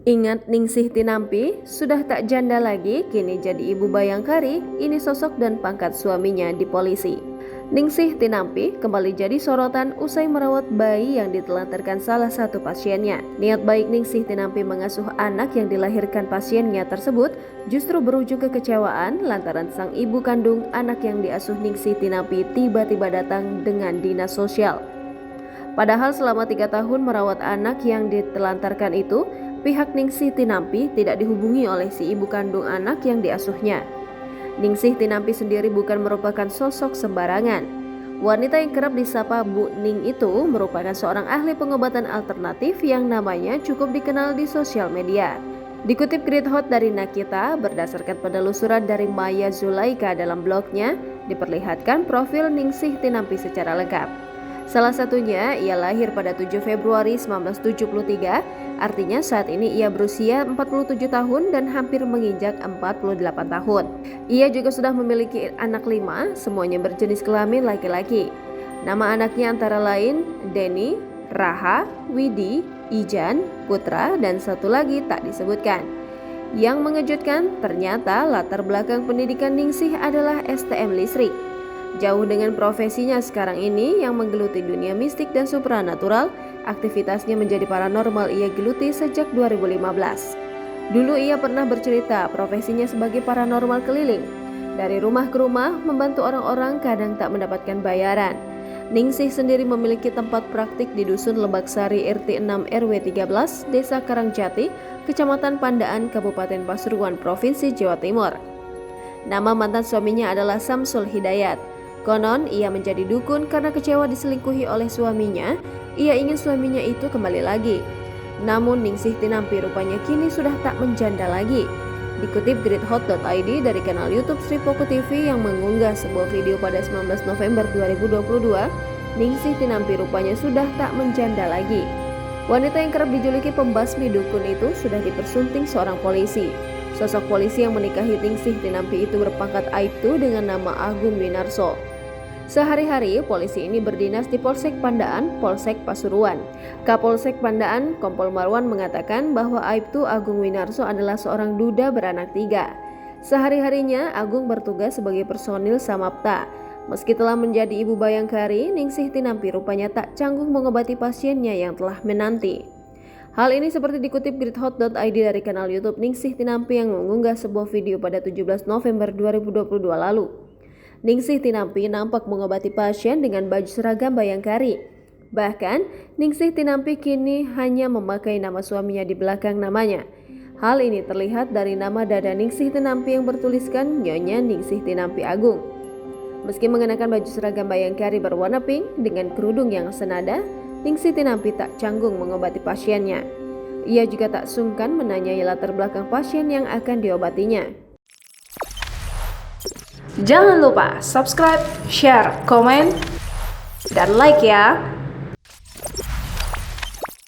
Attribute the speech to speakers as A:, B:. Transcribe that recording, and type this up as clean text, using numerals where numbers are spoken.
A: Ingat Ningsih Tinampi, sudah tak janda lagi, kini jadi ibu bayangkari, ini sosok dan pangkat suaminya di polisi. Ningsih Tinampi kembali jadi sorotan usai merawat bayi yang ditelantarkan salah satu pasiennya. Niat baik Ningsih Tinampi mengasuh anak yang dilahirkan pasiennya tersebut justru berujung kekecewaan lantaran sang ibu kandung anak yang diasuh Ningsih Tinampi tiba-tiba datang dengan dinas sosial. Padahal selama 3 tahun merawat anak yang ditelantarkan itu, pihak Ningsih Tinampi tidak dihubungi oleh si ibu kandung anak yang diasuhnya. Ningsih Tinampi sendiri bukan merupakan sosok sembarangan. Wanita yang kerap disapa Bu Ning itu merupakan seorang ahli pengobatan alternatif yang namanya cukup dikenal di sosial media. Dikutip Great Hot dari Nakita, berdasarkan penelusuran dari Maya Zulaika dalam blognya, diperlihatkan profil Ningsih Tinampi secara lengkap. Salah satunya, ia lahir pada 7 Februari 1973, artinya saat ini ia berusia 47 tahun dan hampir menginjak 48 tahun. Ia juga sudah memiliki anak 5, semuanya berjenis kelamin laki-laki. Nama anaknya antara lain Denny, Raha, Widi, Ijan, Putra, dan satu lagi tak disebutkan. Yang mengejutkan, ternyata latar belakang pendidikan Ningsih adalah STM listrik. Jauh dengan profesinya sekarang ini yang menggeluti dunia mistik dan supranatural, aktivitasnya menjadi paranormal ia geluti sejak 2015. Dulu ia pernah bercerita profesinya sebagai paranormal keliling. Dari rumah ke rumah, membantu orang-orang kadang tak mendapatkan bayaran. Ningsih sendiri memiliki tempat praktik di Dusun Lebaksari RT 6 RW 13, Desa Karangjati, Kecamatan Pandaan, Kabupaten Pasuruan, Provinsi Jawa Timur. Nama mantan suaminya adalah Samsul Hidayat. Konon, ia menjadi dukun karena kecewa diselingkuhi oleh suaminya. Ia ingin suaminya itu kembali lagi. Namun Ningsih Tinampi rupanya kini sudah tak menjanda lagi. Dikutip greathot.id dari kanal YouTube Sri Poko TV yang mengunggah sebuah video pada 19 November 2022, Ningsih Tinampi rupanya sudah tak menjanda lagi. Wanita yang kerap dijuluki pembasmi dukun itu sudah dipersunting seorang polisi. Sosok polisi yang menikahi Ningsih Tinampi itu berpangkat Aibtu dengan nama Agung Winarso. Sehari-hari, polisi ini berdinas di Polsek Pandaan, Polsek Pasuruan. Kapolsek Pandaan, Kompol Marwan mengatakan bahwa Aibtu Agung Winarso adalah seorang duda beranak 3. Sehari-harinya, Agung bertugas sebagai personil Samapta. Meski telah menjadi ibu bayangkari, Ningsih Tinampi rupanya tak canggung mengobati pasiennya yang telah menanti. Hal ini seperti dikutip greathot.id dari kanal YouTube Ningsih Tinampi yang mengunggah sebuah video pada 17 November 2022 lalu. Ningsih Tinampi nampak mengobati pasien dengan baju seragam bayangkari. Bahkan, Ningsih Tinampi kini hanya memakai nama suaminya di belakang namanya. Hal ini terlihat dari nama dada Ningsih Tinampi yang bertuliskan Nyonya Ningsih Tinampi Agung. Meski mengenakan baju seragam bayangkari berwarna pink dengan kerudung yang senada, Ningsih Tinampi tak canggung mengobati pasiennya. Ia juga tak sungkan menanyai latar belakang pasien yang akan diobatinya.
B: Jangan lupa subscribe, share, komen, dan like ya.